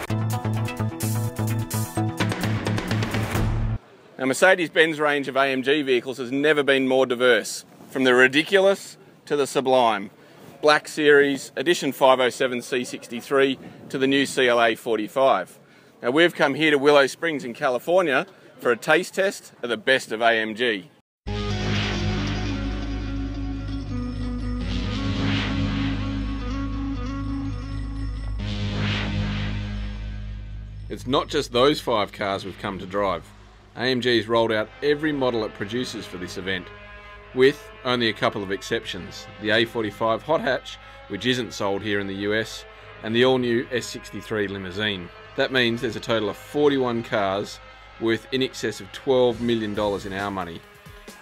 Now, Mercedes-Benz range of AMG vehicles has never been more diverse, from the ridiculous to the sublime. Black Series, Edition 507 C63 to the new CLA 45. Now, we've come here to Willow Springs in California for a taste test of the best of AMG. It's not just those 5 cars we've come to drive. AMG's rolled out every model it produces for this event, with only a couple of exceptions. The A45 hot hatch, which isn't sold here in the US, and the all-new S63 limousine. That means there's a total of 41 cars worth in excess of $12 million in our money,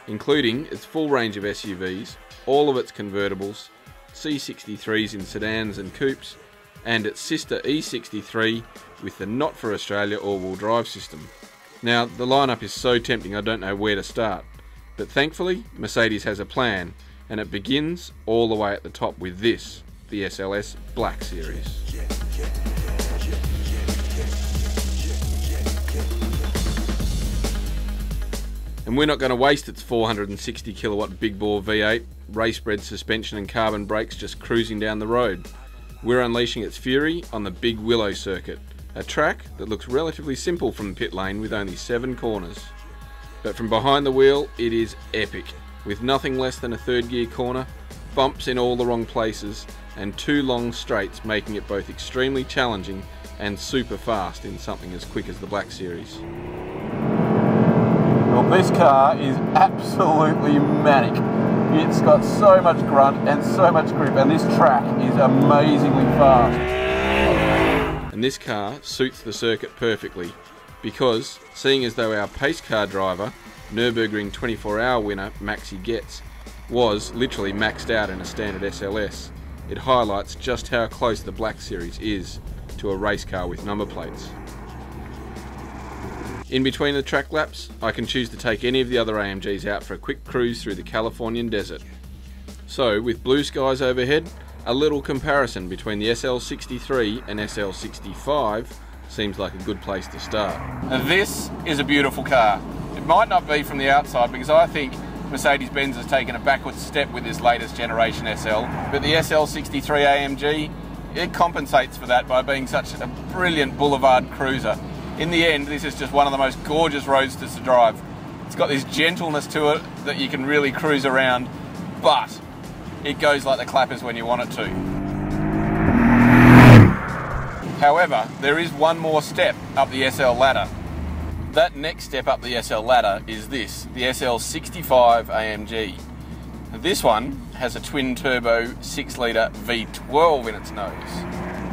including its full range of SUVs, all of its convertibles, C63s in sedans and coupes, and its sister E63 with the not for Australia all-wheel drive system. Now, the lineup is so tempting I don't know where to start, but thankfully Mercedes has a plan, and it begins all the way at the top with this, the SLS Black Series. And we're not going to waste its 460 kilowatt big bore V8, race-bred suspension and carbon brakes just cruising down the road. We're unleashing its fury on the Big Willow circuit, a track that looks relatively simple from the pit lane with only 7 corners. But from behind the wheel, it is epic, with nothing less than a 3rd gear corner, bumps in all the wrong places, and 2 long straights, making it both extremely challenging and super fast in something as quick as the Black Series. Well, this car is absolutely manic. It's got so much grunt and so much grip, and this track is amazingly fast. And this car suits the circuit perfectly, because seeing as though our pace car driver, Nürburgring 24-hour winner Maxi Getz, was literally maxed out in a standard SLS, it highlights just how close the Black Series is to a race car with number plates. In between the track laps, I can choose to take any of the other AMGs out for a quick cruise through the Californian desert. So, with blue skies overhead, a little comparison between the SL63 and SL65 seems like a good place to start. Now, this is a beautiful car. It might not be from the outside, because I think Mercedes-Benz has taken a backwards step with this latest generation SL, but the SL63 AMG, it compensates for that by being such a brilliant boulevard cruiser. In the end, this is just one of the most gorgeous roadsters to drive. It's got this gentleness to it that you can really cruise around, but it goes like the clappers when you want it to. However, there is one more step up the SL ladder. That next step up the SL ladder is this, the SL65 AMG. This one has a twin-turbo 6-litre V12 in its nose.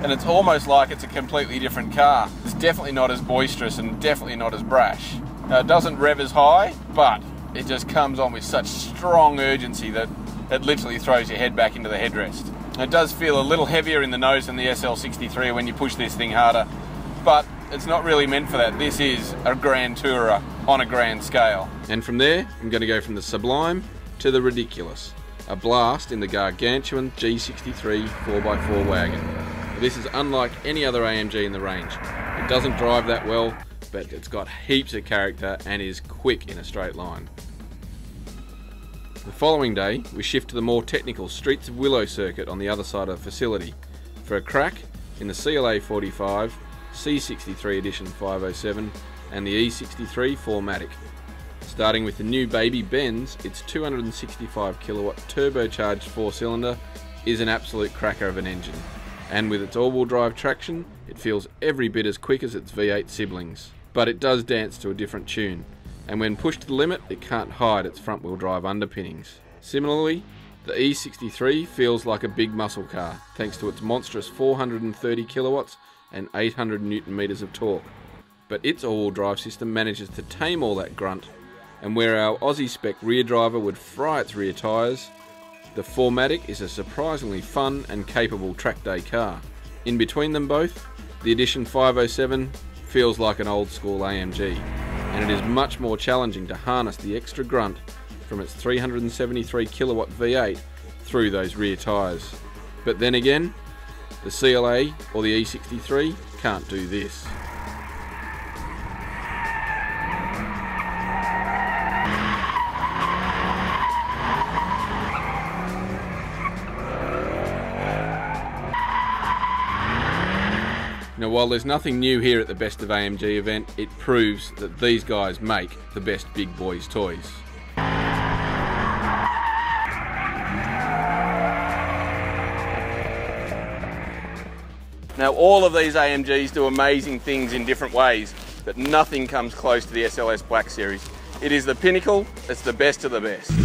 And it's almost like it's a completely different car. It's definitely not as boisterous and definitely not as brash. Now, it doesn't rev as high, but it just comes on with such strong urgency that it literally throws your head back into the headrest. It does feel a little heavier in the nose than the SL63 when you push this thing harder, but it's not really meant for that. This is a grand tourer on a grand scale. And from there, I'm going to go from the sublime to the ridiculous. A blast in the gargantuan G63 4x4 wagon. This is unlike any other AMG in the range. It doesn't drive that well, but it's got heaps of character and is quick in a straight line. The following day, we shift to the more technical Streets of Willow circuit on the other side of the facility for a crack in the CLA 45, C63 Edition 507 and the E63 4MATIC. Starting with the new baby Benz, its 265 kilowatt turbocharged 4-cylinder is an absolute cracker of an engine. And with its all-wheel drive traction, it feels every bit as quick as its V8 siblings. But it does dance to a different tune, and when pushed to the limit, it can't hide its front-wheel drive underpinnings. Similarly, the E63 feels like a big muscle car, thanks to its monstrous 430 kilowatts and 800 newton meters of torque. But its all-wheel drive system manages to tame all that grunt, and where our Aussie spec rear driver would fry its rear tyres, the 4MATIC is a surprisingly fun and capable track day car. In between them both, the Edition 507 feels like an old school AMG, and it is much more challenging to harness the extra grunt from its 373 kilowatt V8 through those rear tyres. But then again, The CLA or the E63 can't do this. Now, while there's nothing new here at the Best of AMG event, it proves that these guys make the best big boys toys. Now, all of these AMGs do amazing things in different ways, but nothing comes close to the SLS Black Series. It is the pinnacle, it's the best of the best.